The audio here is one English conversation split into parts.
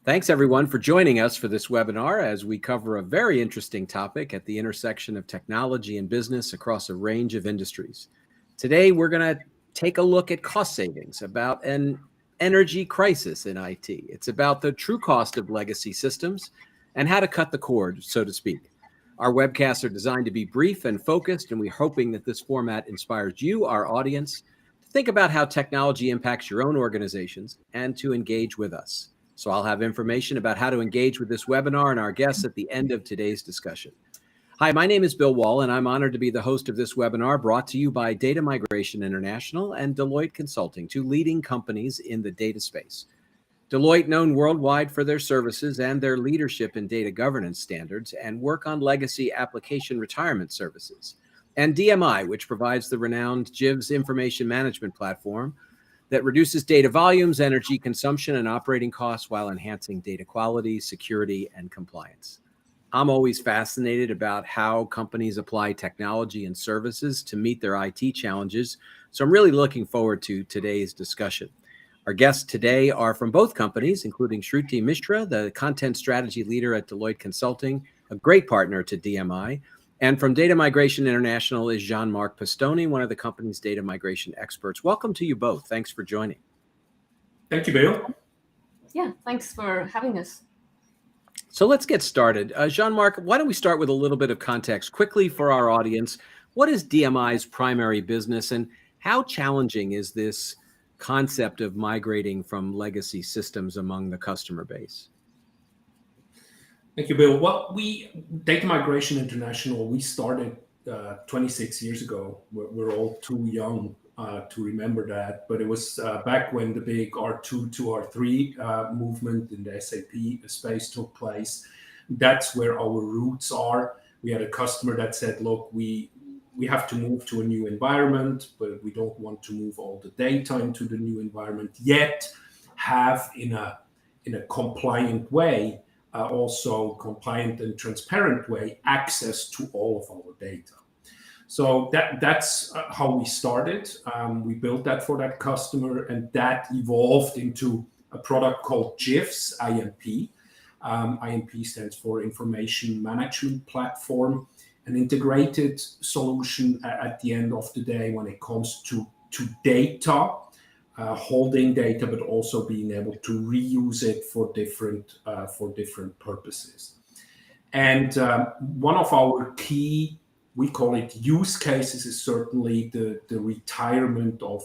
Thanks, everyone, for joining us for this webinar as we cover a very interesting topic at the intersection of technology and business across a range of industries. Today, we're going to take a look at cost savings, about an energy crisis in IT. It's about the true cost of legacy systems and how to cut the cord, so to speak. Our webcasts are designed to be brief and focused, and we're hoping that this format inspires you, our audience, to think about how technology impacts your own organizations and to engage with us. So I'll have information about how to engage with this webinar and our guests at the end of today's discussion. Hi, my name is Bill Wall, and I'm honored to be the host of this webinar brought to you by Data Migration International and Deloitte Consulting, two leading companies in the data space. Deloitte, known worldwide for their services and their leadership in data governance standards and work on legacy application retirement services. And DMI, which provides the renowned JiVS information management platform that reduces data volumes, energy consumption, and operating costs while enhancing data quality, security, and compliance. I'm always fascinated about how companies apply technology and services to meet their IT challenges, so I'm really looking forward to today's discussion. Our guests today are from both companies, including Shruti Mishra, the content strategy leader at Deloitte Consulting, a great partner to DMI. And from Data Migration International is Jean-Marc Pistoni, one of the company's data migration experts. Welcome to you both. Thanks for joining. Thank you, Bill. Yeah, thanks for having us. So let's get started. Jean-Marc, why don't we start with a little bit of context quickly for our audience. What is DMI's primary business, and how challenging is this concept of migrating from legacy systems among the customer base? Thank you, Bill. Well, Data Migration International, we started 26 years ago. We're all too young to remember that, but it was back when the big R2 to R3 movement in the SAP space took place. That's where our roots are. We had a customer that said, look, we have to move to a new environment, but we don't want to move all the data into the new environment, yet have in a compliant way, also compliant and transparent way, access to all of our data. So that's how we started. We built that for that customer, and that evolved into a product called JiVS IMP. IMP stands for Information Management Platform, an integrated solution at the end of the day when it comes to data, holding data, but also being able to reuse it for different purposes. And one of our key, we call it use cases, is certainly the retirement of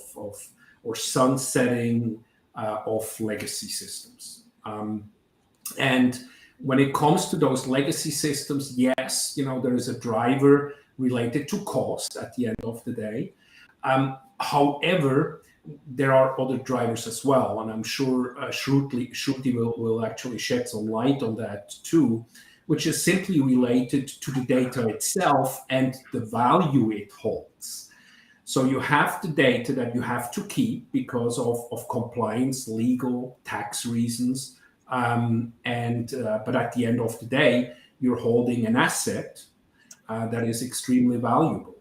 or sunsetting of legacy systems. And when it comes to those legacy systems, yes, there is a driver related to cost at the end of the day. However, there are other drivers as well, and I'm sure Shruti will actually shed some light on that too, which is simply related to the data itself and the value it holds. So you have the data that you have to keep because of compliance, legal, tax reasons, but at the end of the day, you're holding an asset that is extremely valuable.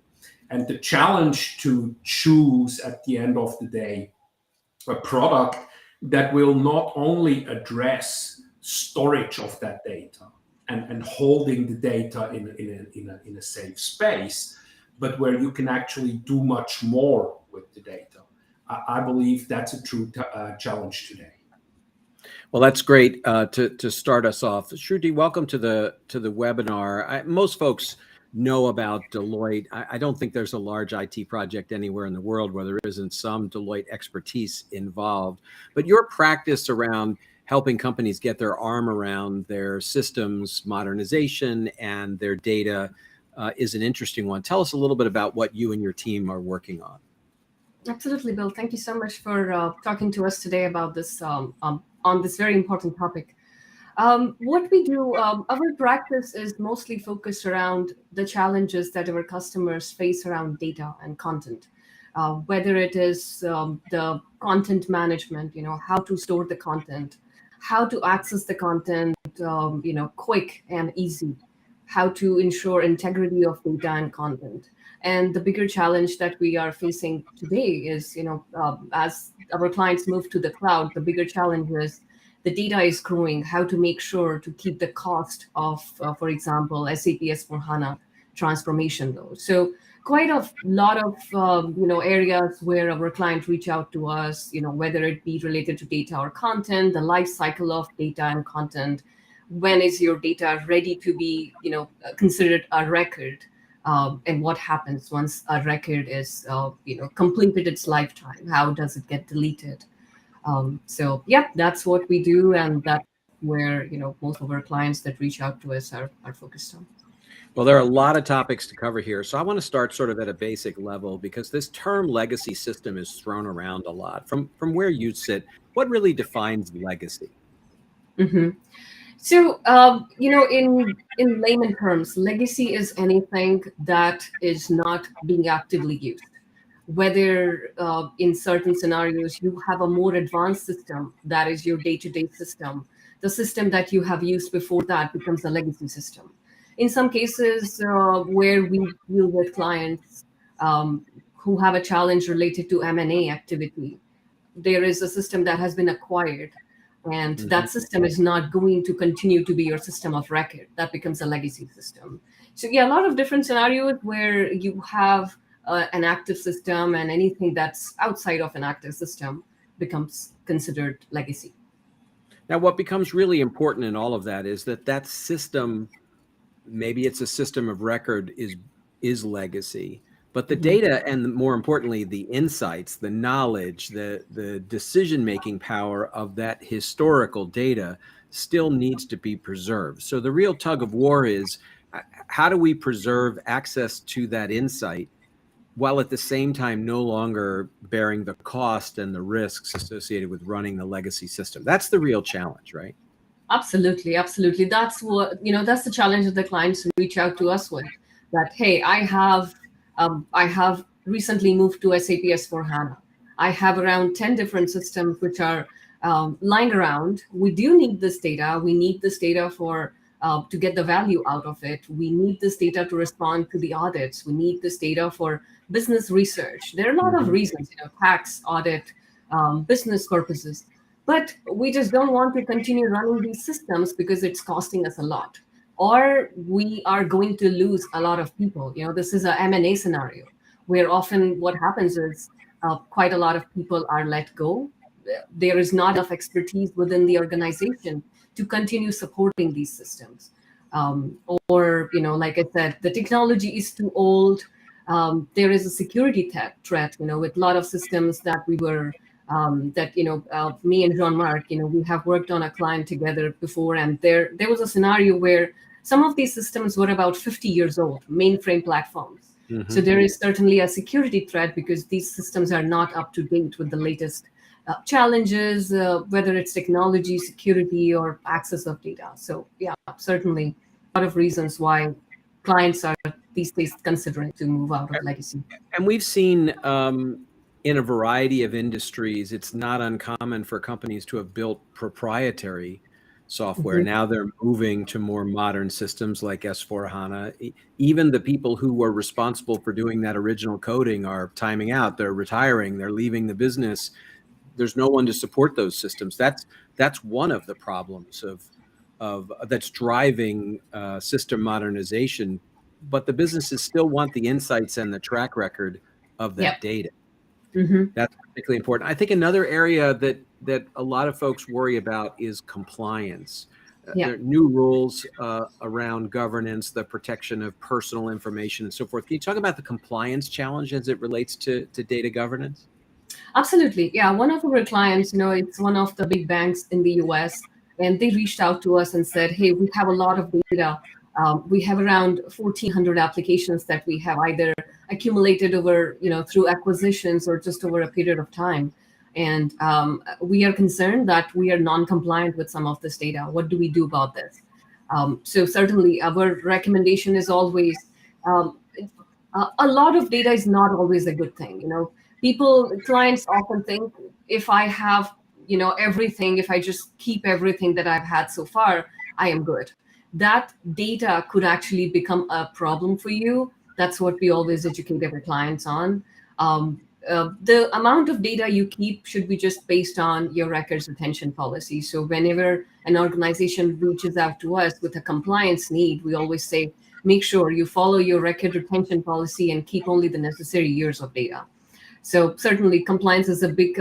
And the challenge to choose at the end of the day a product that will not only address storage of that data and holding the data in a safe space, but where you can actually do much more with the data. I believe that's a true challenge today. Well, that's great to start us off. Shruti, welcome to the webinar. Most folks know about Deloitte. I don't think there's a large IT project anywhere in the world where there isn't some Deloitte expertise involved. But your practice around helping companies get their arm around their systems modernization and their data is an interesting one. Tell us a little bit about what you and your team are working on. Absolutely, Bill. Thank you so much for talking to us today about this on this very important topic. What we do, our practice is mostly focused around the challenges that our customers face around data and content, whether it is the content management, how to store the content, how to access the content, quick and easy, how to ensure integrity of data and content. And the bigger challenge that we are facing today is, as our clients move to the cloud, the bigger challenge is the data is growing, how to make sure to keep the cost of, for example, SAP S/4HANA transformation low. So quite a lot of areas where our clients reach out to us, whether it be related to data or content, the life cycle of data and content. When is your data ready to be considered a record, and what happens once a record is completed its lifetime? How does it get deleted? So yeah, that's what we do, and that's where most of our clients that reach out to us are focused on. Well, there are a lot of topics to cover here. So I want to start sort of at a basic level, because this term legacy system is thrown around a lot. From where you sit, what really defines legacy? Mm-hmm. So, in layman terms, legacy is anything that is not being actively used. Whether in certain scenarios you have a more advanced system that is your day-to-day system, the system that you have used before that becomes a legacy system. In some cases where we deal with clients who have a challenge related to M&A activity, there is a system that has been acquired, and that system is not going to continue to be your system of record. That becomes a legacy system. So yeah, a lot of different scenarios where you have an active system, and anything that's outside of an active system becomes considered legacy. Now, what becomes really important in all of that is that system, maybe it's a system of record, is legacy, but the data, and more importantly, the insights, the knowledge, the decision-making power of that historical data still needs to be preserved. So the real tug of war is, how do we preserve access to that insight while at the same time no longer bearing the cost and the risks associated with running the legacy system? That's the real challenge, right? Absolutely. That's what, that's the challenge that the clients reach out to us with. That, hey, I have recently moved to SAP S/4HANA. I have around 10 different systems which are lying around. We do need this data. We need this data for to get the value out of it. We need this data to respond to the audits. We need this data for business research. There are a lot of reasons, tax, audit, business purposes. But we just don't want to continue running these systems because it's costing us a lot, or we are going to lose a lot of people. This is a M&A scenario where often what happens is quite a lot of people are let go. There is not enough expertise within the organization to continue supporting these systems. Or, like I said, the technology is too old. There is a security threat, with a lot of systems that we were me and Jean-Marc, we have worked on a client together before, and there was a scenario where some of these systems were about 50 years old, mainframe platforms. So there is certainly a security threat because these systems are not up to date with the latest challenges, whether it's technology, security, or access of data. So yeah, certainly a lot of reasons why clients are these days considering to move out of legacy. And we've seen in a variety of industries, it's not uncommon for companies to have built proprietary software. Now they're moving to more modern systems like S/4HANA. Even the people who were responsible for doing that original coding are timing out. They're retiring. They're leaving the business. There's no one to support those systems. That's one of the problems of that's driving system modernization. But the businesses still want the insights and the track record of that data. That's particularly important. I think another area that a lot of folks worry about is compliance. There are new rules around governance, the protection of personal information, and so forth. Can you talk about the compliance challenge as it relates to data governance? Absolutely. Yeah. One of our clients, it's one of the big banks in the US, and they reached out to us and said, hey, we have a lot of data. We have around 1,400 applications that we have either accumulated over, through acquisitions or just over a period of time. And we are concerned that we are non-compliant with some of this data. What do we do about this? So certainly our recommendation is always, a lot of data is not always a good thing. Clients often think if I have, everything, if I just keep everything that I've had so far, I am good. That data could actually become a problem for you. That's what we always educate our clients on. the amount of data you keep should be just based on your records retention policy. So whenever an organization reaches out to us with a compliance need, we always say, make sure you follow your record retention policy and keep only the necessary years of data. So certainly compliance is a big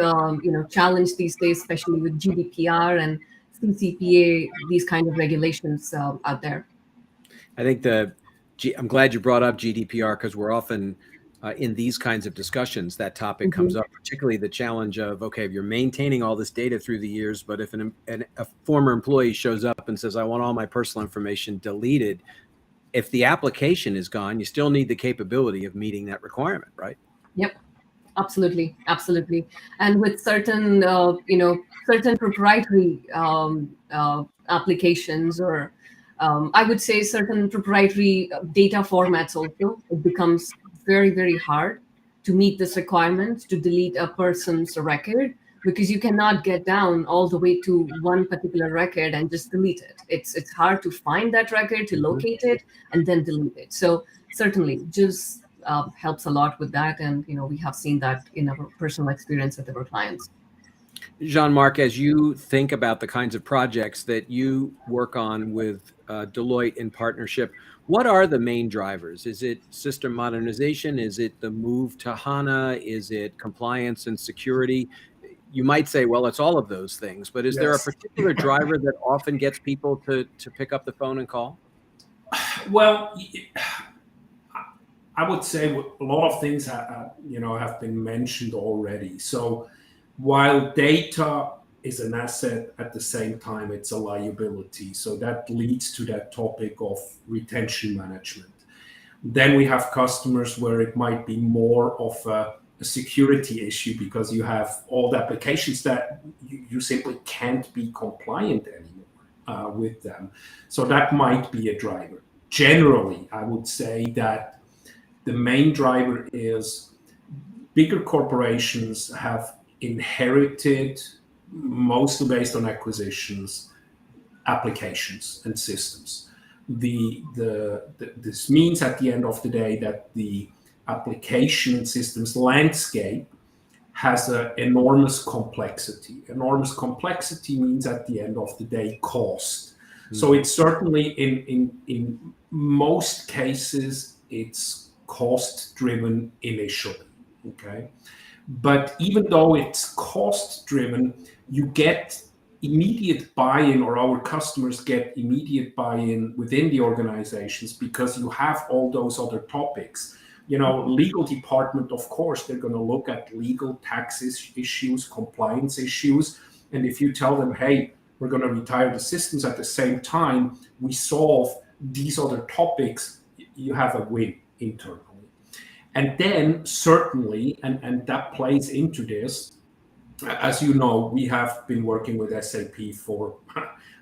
challenge these days, especially with GDPR and CCPA, these kind of regulations out there. I think I'm glad you brought up GDPR, because we're often in these kinds of discussions, that topic comes up, particularly the challenge of, okay, if you're maintaining all this data through the years, but if a former employee shows up and says, I want all my personal information deleted, if the application is gone, you still need the capability of meeting that requirement, right? Yep. Absolutely, absolutely. And with certain, certain proprietary applications, or I would say certain proprietary data formats also, it becomes very, very hard to meet this requirement to delete a person's record, because you cannot get down all the way to one particular record and just delete it. It's hard to find that record, to locate it, and then delete it. So certainly, just helps a lot with that, and we have seen that in our personal experience with our clients. Jean-Marc, as you think about the kinds of projects that you work on with Deloitte in partnership, what are the main drivers? Is it system modernization? Is it the move to HANA? Is it compliance and security? You might say, well, it's all of those things, but is there a particular driver that often gets people to pick up the phone and call? Well, I would say a lot of things have been mentioned already. So while data is an asset, at the same time it's a liability. So that leads to that topic of retention management. Then we have customers where it might be more of a security issue, because you have all the applications that you simply can't be compliant anymore with them. So that might be a driver. Generally, I would say that the main driver is bigger corporations have inherited, mostly based on acquisitions, applications and systems. This means at the end of the day that the application and systems landscape has an enormous complexity. Enormous complexity means at the end of the day cost. So it's certainly in most cases it's cost driven initially, okay? But even though it's cost driven, you get immediate buy-in, or our customers get immediate buy-in within the organizations, because you have all those other topics. Legal department, of course, they're going to look at legal taxes issues, compliance issues. And if you tell them, hey, we're going to retire the systems at the same time, we solve these other topics, you have a win internally. And then certainly, and that plays into this, as you know, we have been working with SAP for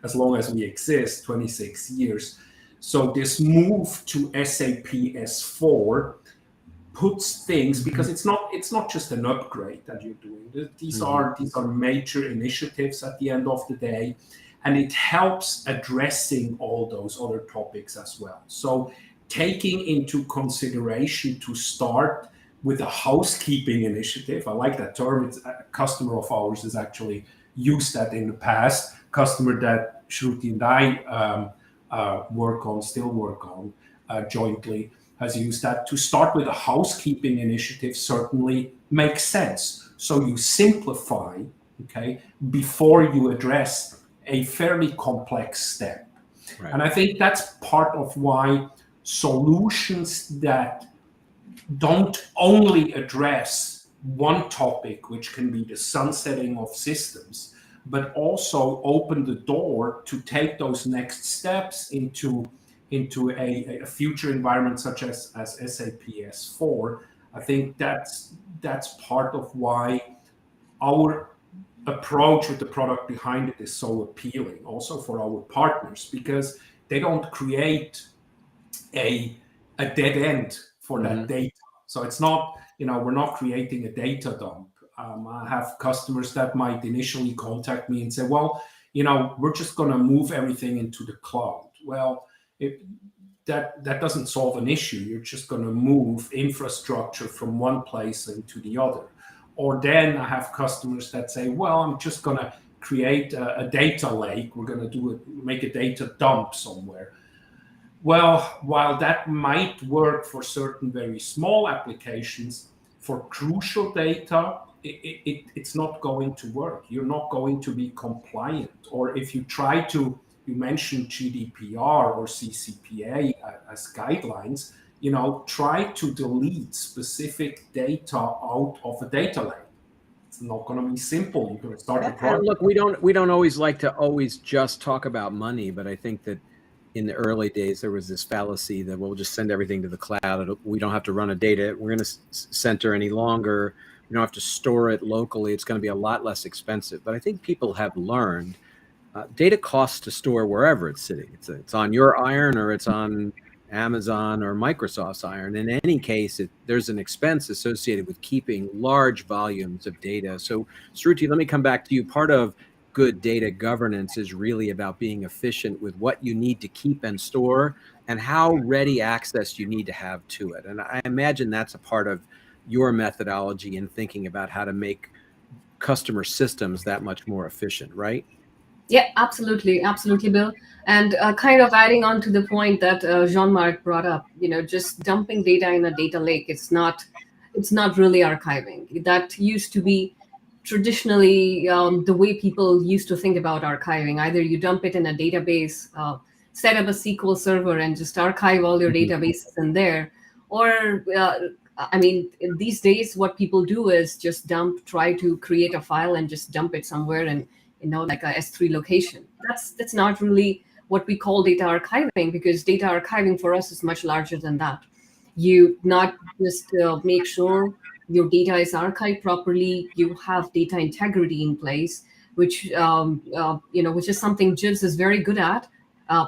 as long as we exist, 26 years. So this move to SAP S4 puts things, because it's not just an upgrade that you're doing. These are major initiatives at the end of the day, and it helps addressing all those other topics as well. So taking into consideration to start with a housekeeping initiative. I like that term. It's a customer of ours has actually used that in the past. Customer that Shruti and I still work on jointly, has used that. To start with a housekeeping initiative certainly makes sense. So you simplify, okay, before you address a fairly complex step. Right. And I think that's part of why solutions that don't only address one topic, which can be the sunsetting of systems, but also open the door to take those next steps into a future environment such as SAP S4. I think that's part of why our approach with the product behind it is so appealing, also for our partners, because they don't create a dead end for that data. So it's not, we're not creating a data dump. I have customers that might initially contact me and say, well, we're just going to move everything into the cloud. Well, that doesn't solve an issue. You're just going to move infrastructure from one place into the other. Or then I have customers that say, well, I'm just going to create a data lake. We're going to make a data dump somewhere. Well, while that might work for certain very small applications, for crucial data, it's not going to work. You're not going to be compliant. Or if you try to, you mentioned GDPR or CCPA as guidelines, try to delete specific data out of a data lake. It's not going to be simple. You're going to start the project. Look, we don't always like to always just talk about money, but I think that in the early days there was this fallacy that we'll just send everything to the cloud. We don't have to run a data we're going to center any longer. We don't have to store it locally. It's going to be a lot less expensive. But I think people have learned data costs to store wherever it's sitting. It's on your iron or it's on Amazon or Microsoft's iron. In any case, there's an expense associated with keeping large volumes of data. So, Sruti, let me come back to you. Part of good data governance is really about being efficient with what you need to keep and store and how ready access you need to have to it. And I imagine that's a part of your methodology in thinking about how to make customer systems that much more efficient, right? Yeah, absolutely, Bill. And kind of adding on to the point that Jean-Marc brought up, just dumping data in a data lake, it's not really archiving. That used to be traditionally the way people used to think about archiving. Either you dump it in a database, set up a SQL server and just archive all your databases in there. Or, these days, what people do is just try to create a file and just dump it somewhere and like a S3 location. That's not really what we call data archiving, because data archiving for us is much larger than that. You not just make sure your data is archived properly, you have data integrity in place, which which is something JiVS is very good at,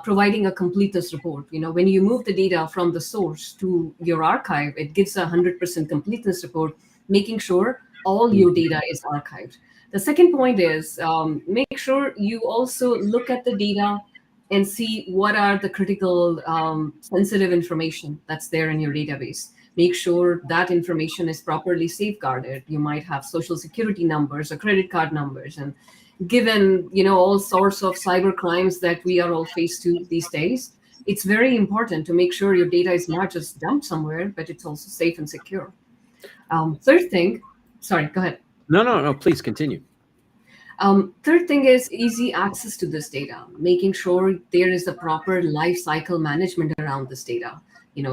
providing a completeness report. When you move the data from the source to your archive, it gives a 100% completeness report, making sure all your data is archived. The second point is make sure you also look at the data and see what are the critical sensitive information that's there in your database. Make sure that information is properly safeguarded. You might have social security numbers or credit card numbers. And given all sorts of cyber crimes that we are all faced to these days, it's very important to make sure your data is not just dumped somewhere, but it's also safe and secure. Third thing, sorry, go ahead. No, please continue. Third thing is easy access to this data, making sure there is a proper life cycle management around this data.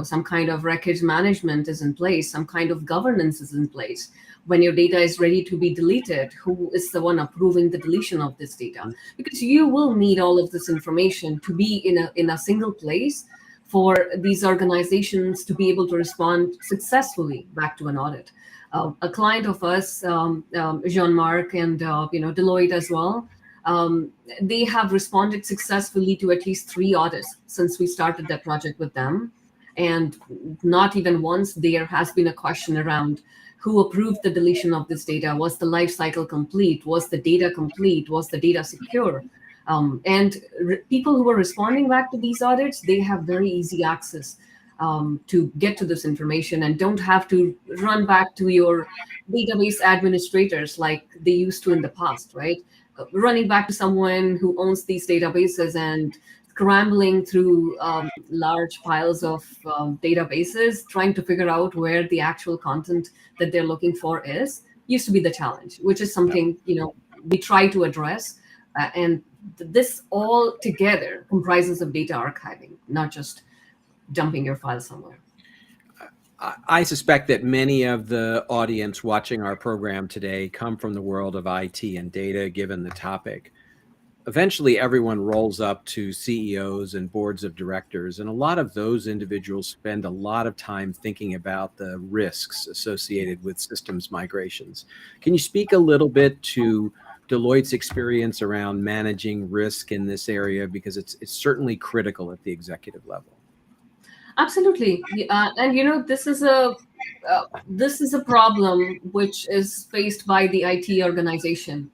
Some kind of records management is in place, some kind of governance is in place. When your data is ready to be deleted, who is the one approving the deletion of this data? Because you will need all of this information to be in a single place for these organizations to be able to respond successfully back to an audit. A client of us, Jean-Marc and Deloitte as well, they have responded successfully to at least 3 audits since we started that project with them. And not even once there has been a question around who approved the deletion of this data. Was the life cycle complete? Was the data complete? Was the data secure? And people who are responding back to these audits, they have very easy access to get to this information and don't have to run back to your database administrators like they used to in the past, right? Running back to someone who owns these databases and scrambling through large piles of databases, trying to figure out where the actual content that they're looking for is, used to be the challenge, which is something we try to address. And this all together comprises of data archiving, not just dumping your file somewhere. I suspect that many of the audience watching our program today come from the world of IT and data, given the topic. Eventually, everyone rolls up to CEOs and boards of directors, and a lot of those individuals spend a lot of time thinking about the risks associated with systems migrations. Can you speak a little bit to Deloitte's experience around managing risk in this area, because it's certainly critical at the executive level? Absolutely, and this is a problem which is faced by the IT organization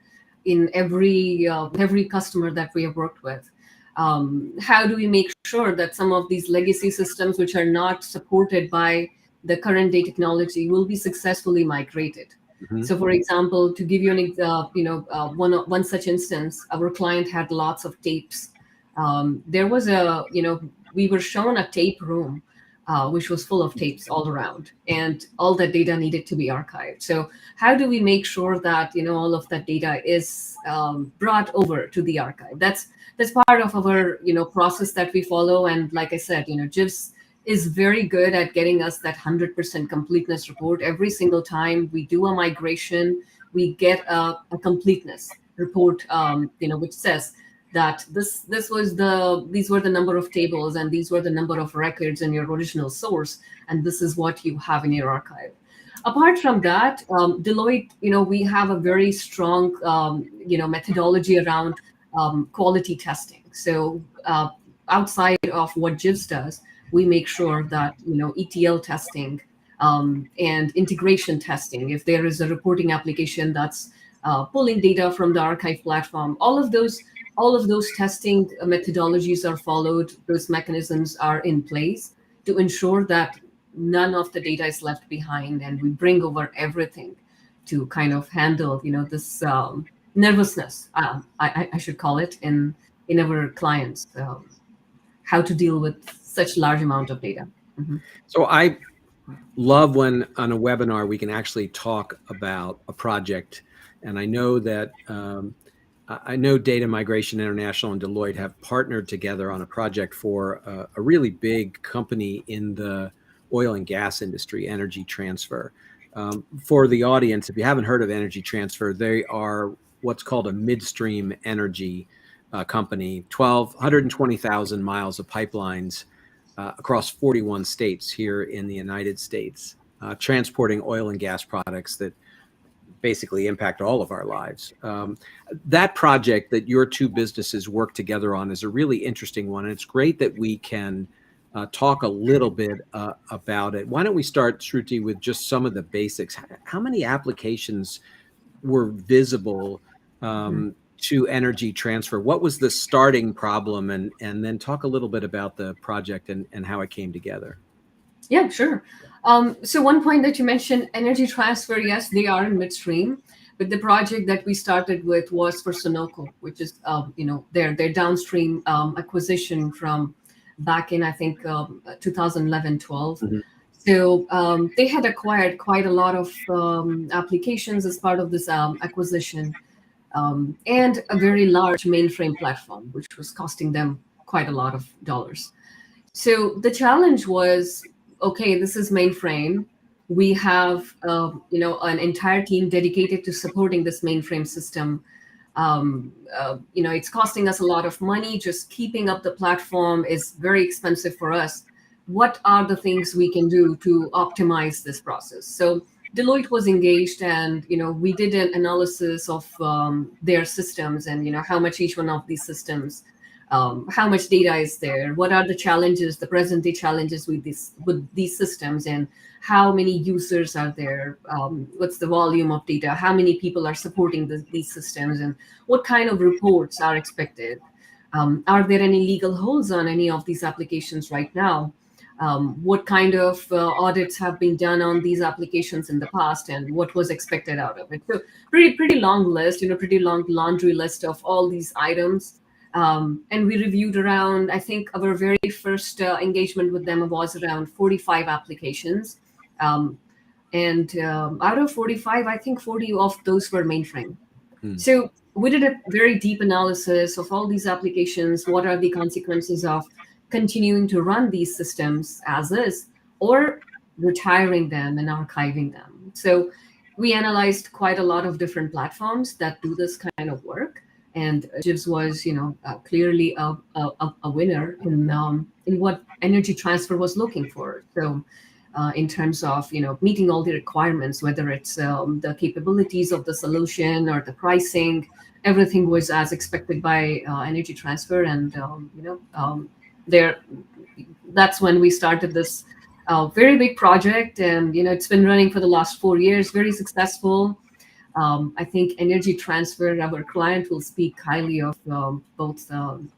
in every customer that we have worked with. How do we make sure that some of these legacy systems which are not supported by the current day technology will be successfully migrated? Mhm. So, for example, to give you one such instance, our client had lots of tapes. There was we were shown a tape room, which was full of tapes all around, and all that data needed to be archived. So, how do we make sure that all of that data is brought over to the archive? That's part of our process that we follow. And like I said, JiVS is very good at getting us that 100% completeness report. Every single time we do a migration, we get a completeness report, which says that these were the number of tables, and these were the number of records in your original source, and this is what you have in your archive. Apart from that, Deloitte, we have a very strong, methodology around quality testing. So outside of what JiVS does, we make sure that ETL testing and integration testing, if there is a reporting application that's pulling data from the archive platform, all of those testing methodologies are followed. Those mechanisms are in place to ensure that none of the data is left behind, and we bring over everything to kind of handle this nervousness, I should call it, in our clients, how to deal with such large amount of data. Mhm. So I love when on a webinar we can actually talk about a project, and I know that I know Data Migration International and Deloitte have partnered together on a project for a really big company in the oil and gas industry, Energy Transfer. For the audience, if you haven't heard of Energy Transfer, they are what's called a midstream energy company, 120,000 miles of pipelines across 41 states here in the United States, transporting oil and gas products that basically impact all of our lives. That project that your two businesses work together on is a really interesting one, and it's great that we can talk a little bit about it. Why don't we start, Shruti, with just some of the basics? How many applications were visible to Energy Transfer? What was the starting problem? And then talk a little bit about the project and how it came together. Yeah, sure. So one point that you mentioned, Energy Transfer, yes, they are in midstream, but the project that we started with was for Sunoco, which is their downstream acquisition from back in, I think, 2011-12. Mhm. So they had acquired quite a lot of applications as part of this acquisition, and a very large mainframe platform, which was costing them quite a lot of dollars. So the challenge was, okay, this is mainframe. We have an entire team dedicated to supporting this mainframe system. It's costing us a lot of money. Just keeping up the platform is very expensive for us. What are the things we can do to optimize this process? So Deloitte was engaged, and we did an analysis of their systems, and how much each one of these systems, how much data is there, what are the challenges, the present day challenges with these systems, and how many users are there, what's the volume of data, how many people are supporting these systems, and what kind of reports are expected. Are there any legal holes on any of these applications right now? What kind of audits have been done on these applications in the past, and what was expected out of it? So pretty long list, pretty long laundry list of all these items. And we reviewed around, I think our very first engagement with them was around 45 applications. And out of 45, I think 40 of those were mainframe. So we did a very deep analysis of all these applications. What are the consequences of continuing to run these systems as is, or retiring them and archiving them? So we analyzed quite a lot of different platforms that do this kind of work. And JiVS was, clearly a winner in what Energy Transfer was looking for. So in terms of, meeting all the requirements, whether it's the capabilities of the solution or the pricing, everything was as expected by Energy Transfer. And, that's when we started this very big project. And, it's been running for the last 4 years, very successful. I think Energy Transfer, our client, will speak highly of both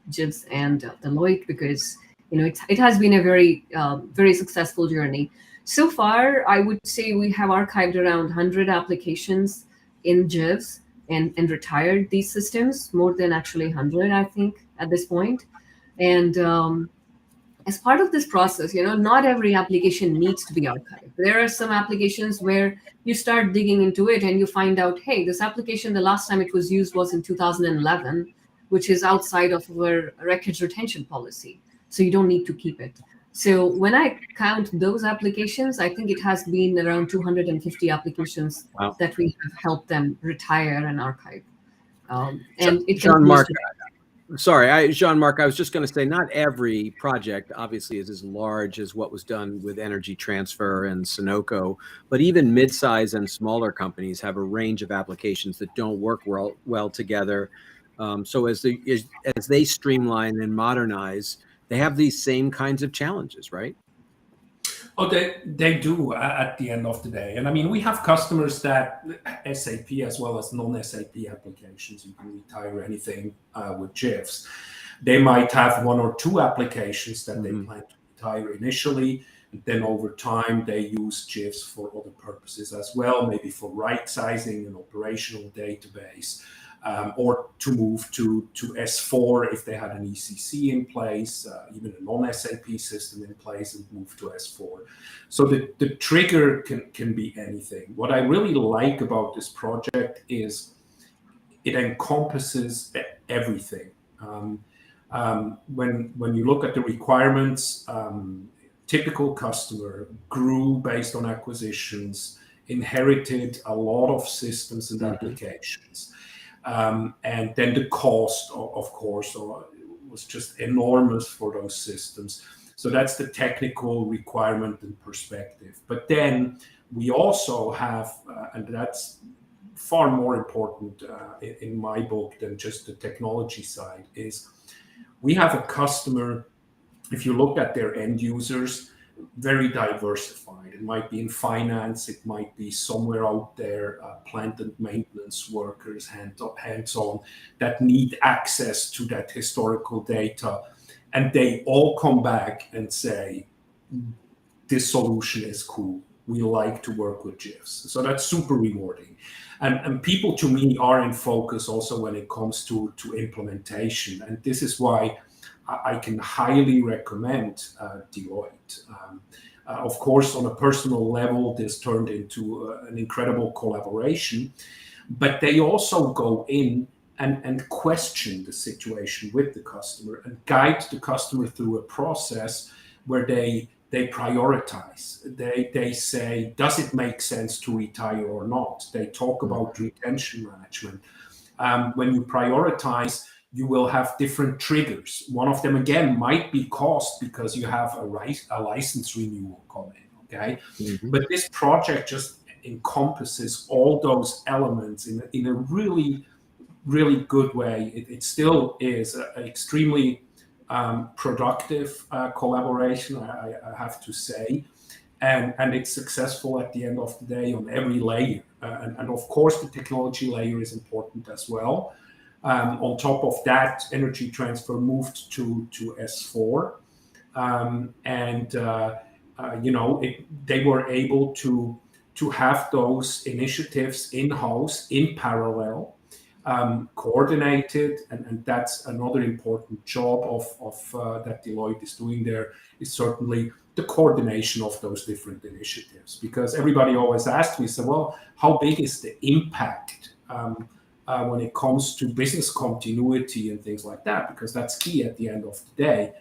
JiVS and Deloitte, because it has been a very very successful journey. So far, I would say we have archived around 100 applications in JiVS and retired these systems, more than actually 100, I think, at this point. And as part of this process, not every application needs to be archived. There are some applications where you start digging into it and you find out, hey, this application, the last time it was used was in 2011, which is outside of our records retention policy. So you don't need to keep it. So when I count those applications, I think it has been around 250 applications Wow. that we have helped them retire and archive. And it Jean-Marc, continues to. sorry, Jean-Marc, I was just going to say, not every project obviously is as large as what was done with Energy Transfer and Sunoco, but even mid-size and smaller companies have a range of applications that don't work well together. So as they streamline and modernize, they have these same kinds of challenges, right? Oh, they do at the end of the day. And I mean, we have customers that SAP as well as non-SAP applications, you can retire anything with JiVS. They might have one or two applications that they plan to retire initially. And then over time, they use JiVS for other purposes as well, maybe for right-sizing an operational database. Or to move to S4 if they had an ECC in place, even a non-SAP system in place, and move to S4. So the trigger can be anything. What I really like about this project is it encompasses everything. When you look at the requirements, typical customer grew based on acquisitions, inherited a lot of systems and applications. And then the cost, of course, was just enormous for those systems. So that's the technical requirement and perspective. But then we also have, and that's far more important in my book than just the technology side, is we have a customer, if you look at their end users, very diversified. It might be in finance, it might be somewhere out there, plant and maintenance workers, hands-on, that need access to that historical data. And they all come back and say, this solution is cool. We like to work with JiVS. So that's super rewarding. And people, to me, are in focus also when it comes to implementation. And this is why I can highly recommend Deloitte. Of course, on a personal level, this turned into an incredible collaboration, but they also go in and question the situation with the customer and guide the customer through a process where they prioritize. They say, does it make sense to retire or not? They talk about retention management. When you prioritize, you will have different triggers. One of them, again, might be cost because you have a license renewal coming, okay? But this project just encompasses all those elements in a really, really good way. It still is an extremely productive collaboration, I have to say. And it's successful at the end of the day on every layer. And of course, the technology layer is important as well. On top of that, Energy Transfer moved to S4, they were able to have those initiatives in-house, in parallel, coordinated, and that's another important job of that Deloitte is doing there, is certainly the coordination of those different initiatives. Because everybody always asks me, so, well, how big is the impact when it comes to business continuity and things like that, because that's key at the end of the day.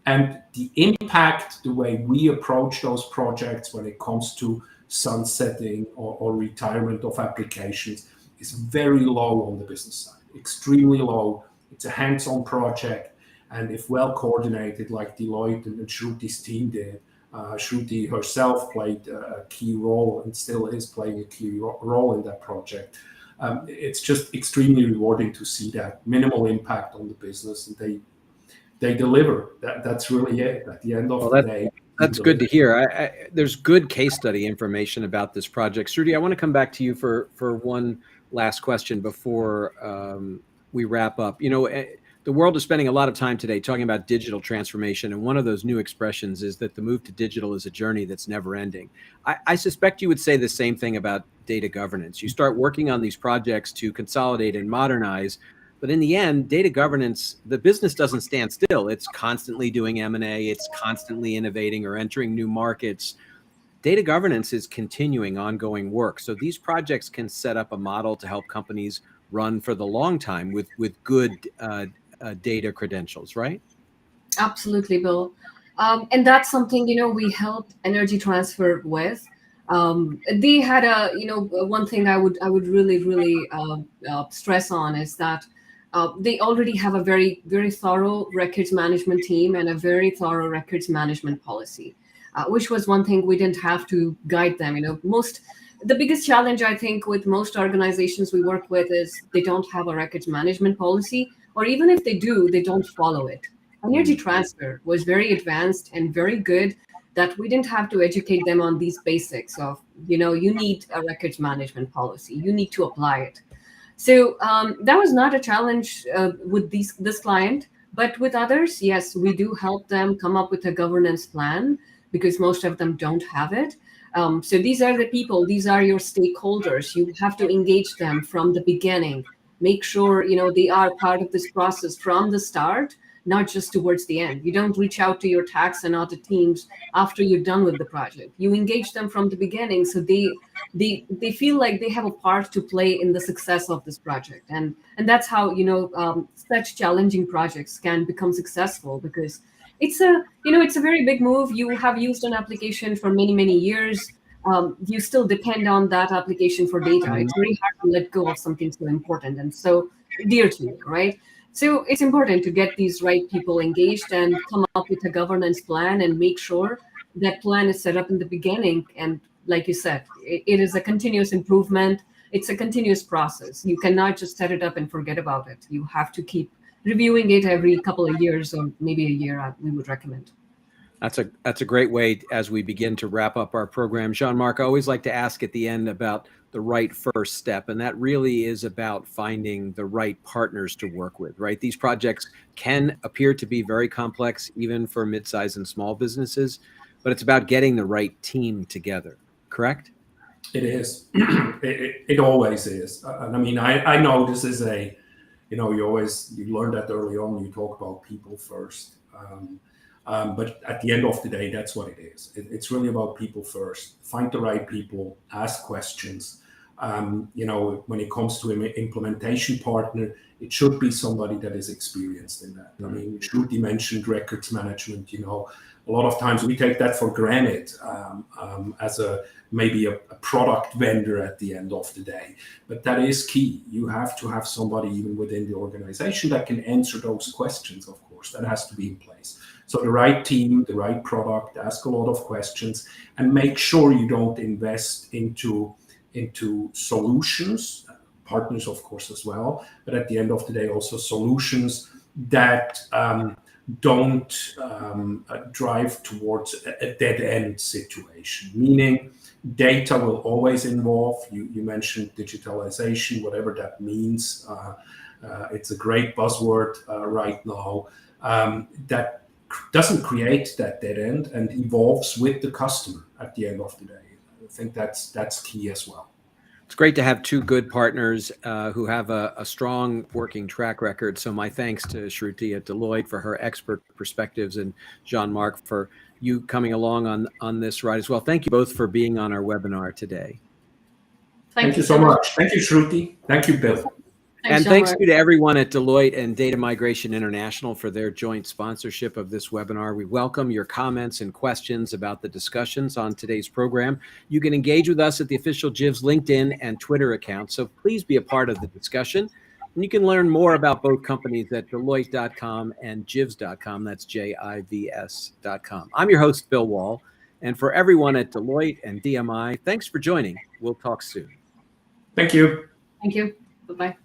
And the impact, the way we approach those projects when it comes to sunsetting or retirement of applications, is very low on the business side, extremely low. It's a hands-on project, and if well coordinated, like Deloitte and Shruti's team did, Shruti herself played a key role and still is playing a key role in that project. It's just extremely rewarding to see that minimal impact on the business, and they deliver. That's really it. At the end of the day, that's good to hear. There's good case study information about this project. Shruti, I want to come back to you for one last question before we wrap up. The world is spending a lot of time today talking about digital transformation, and one of those new expressions is that the move to digital is a journey that's never ending. I suspect you would say the same thing about data governance. You start working on these projects to consolidate and modernize, but in the end, data governance, the business doesn't stand still. It's constantly doing M&A, it's constantly innovating or entering new markets. Data governance is continuing ongoing work. So these projects can set up a model to help companies run for the long time with good data credentials, right? Absolutely, Bill. And that's something, we helped Energy Transfer with. They had one thing I would really stress on is that they already have a very, very thorough records management team and a very thorough records management policy, which was one thing we didn't have to guide them. The biggest challenge, I think, with most organizations we work with is they don't have a records management policy, or even if they do, they don't follow it. Energy Transfer was very advanced and very good that we didn't have to educate them on these basics of, you need a records management policy, you need to apply it. So that was not a challenge with this client, but with others, yes, we do help them come up with a governance plan because most of them don't have it. So these are the people, these are your stakeholders. You have to engage them from the beginning. Make sure, they are part of this process from the start, not just towards the end. You don't reach out to your tax and audit teams after you're done with the project. You engage them from the beginning so they feel like they have a part to play in the success of this project. And that's how, such challenging projects can become successful, because it's a very big move. You have used an application for many, many years. You still depend on that application for data. It's very hard to let go of something so important and so dear to you, right? So it's important to get these right people engaged and come up with a governance plan and make sure that plan is set up in the beginning. And like you said, it is a continuous improvement. It's a continuous process. You cannot just set it up and forget about it. You have to keep reviewing it every couple of years, or maybe a year, we would recommend. That's a great way as we begin to wrap up our program. Jean-Marc, I always like to ask at the end about the right first step, and that really is about finding the right partners to work with, right? These projects can appear to be very complex, even for mid-sized and small businesses, but it's about getting the right team together, correct? It is. It always is. And I mean, I know this is you learn that early on, you talk about people first. But at the end of the day, that's what it is. It's really about people first. Find the right people, ask questions. When it comes to an implementation partner, it should be somebody that is experienced in that. I mean, Shruti mentioned records management. A lot of times we take that for granted as maybe a product vendor at the end of the day. But that is key. You have to have somebody even within the organization that can answer those questions, of course. That has to be in place. So the right team, the right product, ask a lot of questions, and make sure you don't invest into solutions, partners, of course, as well. But at the end of the day, also solutions that don't drive towards a dead-end situation, meaning data will always involve. You mentioned digitalization, whatever that means. It's a great buzzword right now. That doesn't create that dead end and evolves with the customer at the end of the day. I think that's key as well. It's great to have two good partners who have a strong working track record. So my thanks to Shruti at Deloitte for her expert perspectives, and Jean-Marc for you coming along on this ride as well. Thank you both for being on our webinar today. Thank you so much. Thank you, Shruti. Thank you, Bill. And thanks to everyone at Deloitte and Data Migration International for their joint sponsorship of this webinar. We welcome your comments and questions about the discussions on today's program. You can engage with us at the official JiVS LinkedIn and Twitter accounts, so please be a part of the discussion. And you can learn more about both companies at Deloitte.com and JiVS.com. That's JiVS.com. I'm your host, Bill Wall. And for everyone at Deloitte and DMI, thanks for joining. We'll talk soon. Thank you. Thank you. Bye-bye.